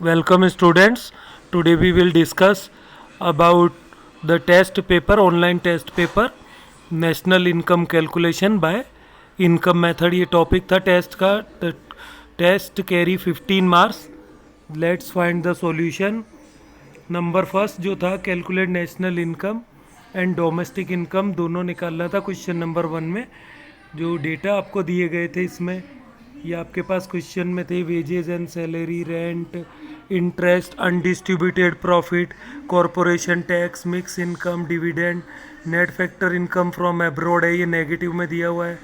Welcome students. Today we will discuss about the test paper, online test paper, national income calculation by income method. ये topic था test का. Test carry 15 marks. Let's find the solution. Number first जो था calculate national income and domestic income दोनों निकालना था question number 1 में. जो डेटा आपको दिए गए थे इसमें ये आपके पास क्वेश्चन में थे wages and salary, rent, interest, undistributed profit, corporation tax, mix income, dividend, net factor income from abroad है, ये नेगेटिव में दिया हुआ है.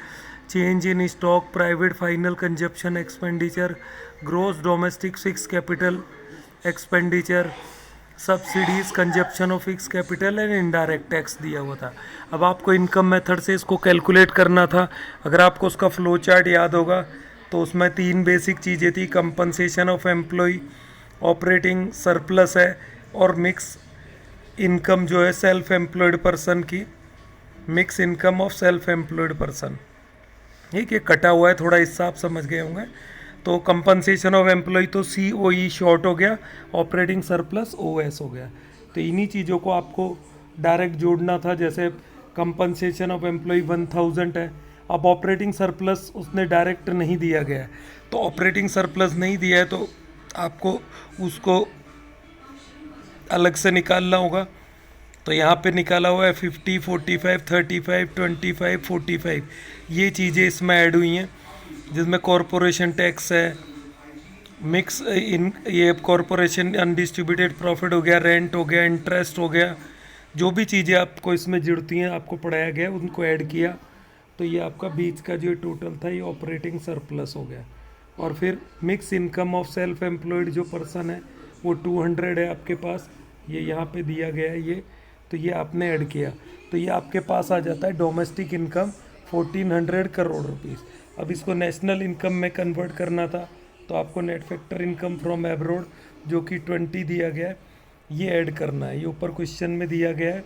Change in stock, private final consumption expenditure, gross domestic fix capital expenditure, subsidies, consumption of fix capital and indirect tax दिया हुआ था. अब आपको इनकम मेथड से इसको कैलकुलेट करना था. अगर आपको उसका फ्लो चार्ट याद होगा तो उसमें 3 बेसिक चीज़ें थी. Compensation of employ, operating surplus है, और मिक्स इनकम जो है सेल्फ एम्प्लॉयड पर्सन की, mix income of self employed person. ठीक है, कटा हुआ है थोड़ा, हिस्सा आप समझ गए होंगे. तो कंपनसेशन ऑफ एम्प्लॉय तो COE शॉर्ट हो गया, ऑपरेटिंग सरप्लस OS हो गया. तो इन्हीं चीज़ों को आपको डायरेक्ट जोड़ना था. जैसे कंपनसेशन ऑफ एम्प्लॉय 1000 है, अब ऑपरेटिंग सरप्लस उसने डायरेक्ट नहीं दिया गया है, तो ऑपरेटिंग सरप्लस नहीं दिया है तो आपको उसको अलग से निकालना होगा. तो यहाँ पे निकाला हुआ है 50, 45, 35, 25, 45. ये चीज़ें इसमें ऐड हुई हैं, जिसमें कॉरपोरेशन टैक्स है, मिक्स इन ये कॉरपोरेशन अनडिस्ट्रीब्यूटेड प्रॉफिट हो गया, रेंट हो गया, इंटरेस्ट हो गया. जो भी चीज़ें आपको इसमें जुड़ती हैं आपको पढ़ाया गया उनको ऐड किया. तो ये आपका बीच का जो टोटल था ये ऑपरेटिंग सरप्लस हो गया. और फिर mix income of self employed जो पर्सन है वो 200 है आपके पास, ये यहाँ पे दिया गया है ये. तो ये आपने ऐड किया तो ये आपके पास आ जाता है डोमेस्टिक इनकम 1400 करोड़ रुपीस. अब इसको नेशनल इनकम में कन्वर्ट करना था तो आपको net factor income from abroad जो कि 20 दिया गया है ये ऐड करना है. ये ऊपर क्वेश्चन में दिया गया है,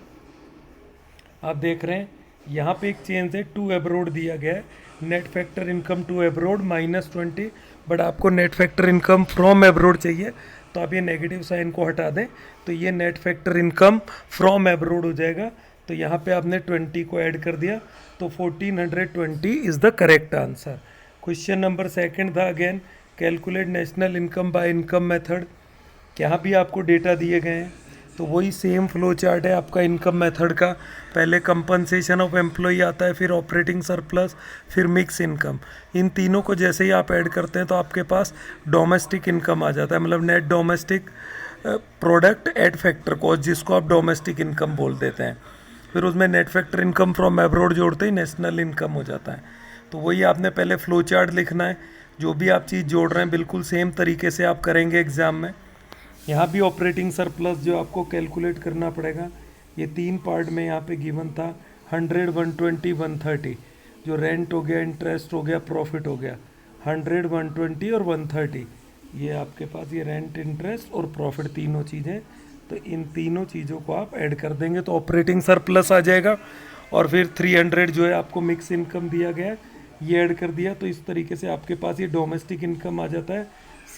आप देख रहे हैं. यहाँ पे एक चेंज है, टू एब्रोड दिया गया है, net factor income to abroad -20, but आपको net factor income from abroad चाहिए तो आप ये नेगेटिव साइन को हटा दें तो ये net factor income from abroad हो जाएगा. तो यहाँ पे आपने 20 को ऐड कर दिया तो 1420 is the correct answer. Question number second था again calculate national income by income method. यहाँ भी आपको डेटा दिए गए हैं तो वही सेम फ्लो चार्ट है आपका इनकम मेथड का. पहले कंपनसेशन ऑफ एम्प्लॉय आता है, फिर ऑपरेटिंग सरप्लस, फिर मिक्स इनकम. इन तीनों को जैसे ही आप ऐड करते हैं तो आपके पास डोमेस्टिक इनकम आ जाता है, मतलब net domestic product at factor cost, जिसको आप डोमेस्टिक इनकम बोल देते हैं. फिर उसमें net factor income from abroad जोड़ते ही नेशनल इनकम हो जाता है. तो वही आपने पहले फ्लो चार्ट लिखना है. जो भी आप चीज़ जोड़ रहे हैं बिल्कुल सेम तरीके से आप करेंगे एग्ज़ाम में. यहाँ भी ऑपरेटिंग सरप्लस जो आपको कैलकुलेट करना पड़ेगा, ये 3 पार्ट में यहाँ पे गिवन था 100, 120, 130. जो रेंट हो गया, इंटरेस्ट हो गया, प्रॉफिट हो गया, 100, 120 और 130. ये आपके पास ये रेंट, इंटरेस्ट और प्रॉफिट तीनों चीज़ें. तो इन तीनों चीज़ों को आप ऐड कर देंगे तो ऑपरेटिंग सरप्लस आ जाएगा. और फिर 300 जो है आपको मिक्स इनकम दिया गया है ये ऐड कर दिया. तो इस तरीके से आपके पास ये डोमेस्टिक इनकम आ जाता है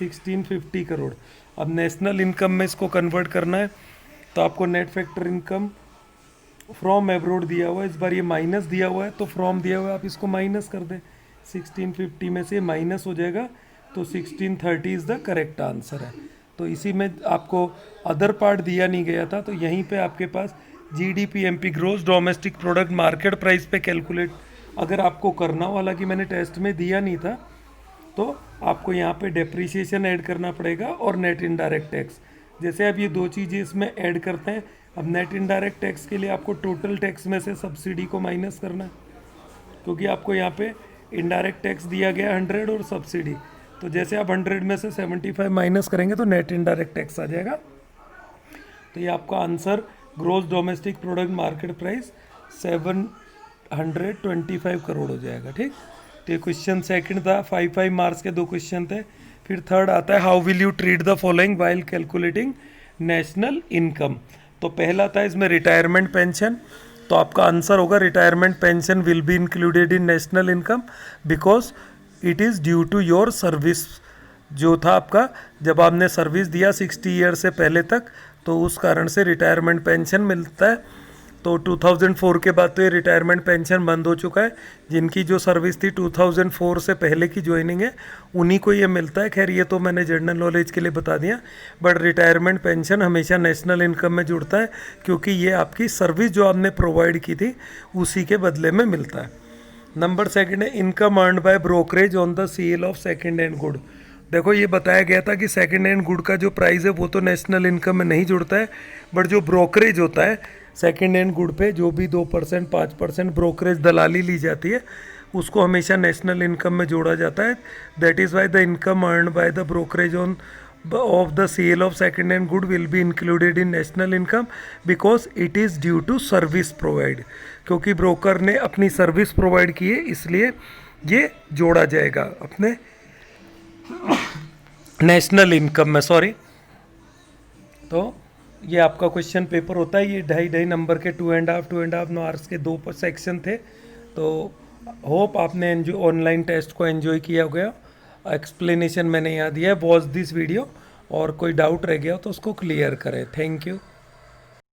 1650 करोड़. अब नेशनल इनकम में इसको कन्वर्ट करना है तो आपको net factor income from abroad दिया हुआ है, इस बार ये माइनस दिया हुआ है तो फ्रॉम दिया हुआ है आप इसको माइनस कर दें. 1650 में से माइनस हो जाएगा तो 1630 इज़ द करेक्ट आंसर है. तो इसी में आपको अदर पार्ट दिया नहीं गया था तो यहीं पे आपके पास GDP MP gross domestic product market price पे कैलकुलेट अगर आपको करना हो, हालांकि मैंने टेस्ट में दिया नहीं था, तो आपको यहाँ पे डेप्रीशिएशन ऐड करना पड़ेगा और नेट इनडायरेक्ट टैक्स. जैसे अब ये 2 चीज़ें इसमें ऐड करते हैं. अब नेट इनडायरेक्ट टैक्स के लिए आपको टोटल टैक्स में से सब्सिडी को माइनस करना है, क्योंकि आपको यहाँ पे इनडायरेक्ट टैक्स दिया गया 100 और सब्सिडी. तो जैसे आप 100 में से 75 माइनस करेंगे तो नेट इनडायरेक्ट टैक्स आ जाएगा. तो ये आपका answer gross domestic product market price 725 crore हो जाएगा. ठीक, तो ये क्वेश्चन सेकंड था. 5 मार्क्स के 2 क्वेश्चन थे. फिर थर्ड आता है how will you treat the following while calculating national income. तो पहला था इसमें रिटायरमेंट पेंशन. तो आपका आंसर होगा retirement pension will be included in national income because it is due to your service जो था आपका जब आपने सर्विस दिया 60 ईयर से पहले तक, तो उस कारण से रिटायरमेंट पेंशन मिलता है। तो 2004 के बाद तो ये रिटायरमेंट पेंशन बंद हो चुका है। जिनकी जो सर्विस थी 2004 से पहले की ज्वाइनिंग है, उन्हीं को ये मिलता है। खैर ये तो मैंने जनरल नॉलेज के लिए बता दिया, बट रिटायरमेंट पेंशन हमेशा नेशनल इनकम में जुड़ता है, क्योंकि ये आपकी सर्विस जो आपने प्रोवाइड की थी उसी के बदले में मिलता है। नंबर सेकंड है income earn by brokerage on the sale of second hand good. देखो ये बताया गया था कि सेकंड हैंड गुड का जो प्राइस है वो तो नेशनल इनकम में नहीं जुड़ता है, बट जो ब्रोकरेज होता है सेकंड हैंड गुड पे जो भी 2% 5% ब्रोकरेज दलाली ली जाती है, उसको हमेशा नेशनल इनकम में जोड़ा जाता है। That is why the income earn by the brokerage on of the sale of second hand good will be included in national income because it is due to service provide. क्योंकि broker ने अपनी service provide की है, इसलिए ये जोड़ा जाएगा अपने नेशनल इनकम में। सॉरी, तो ये आपका क्वेश्चन पेपर होता है। ये 2.5 नंबर के 2.5 आवर्स के 2 सेक्शन थे। तो होप आपने ऑनलाइन टेस्ट को एंजॉय किया होगा। एक्सप्लेनेशन मैंने यहाँ दिया है। वॉच दिस वीडियो, और कोई डाउट रह गया हो तो उसको क्लियर करें। Thank you.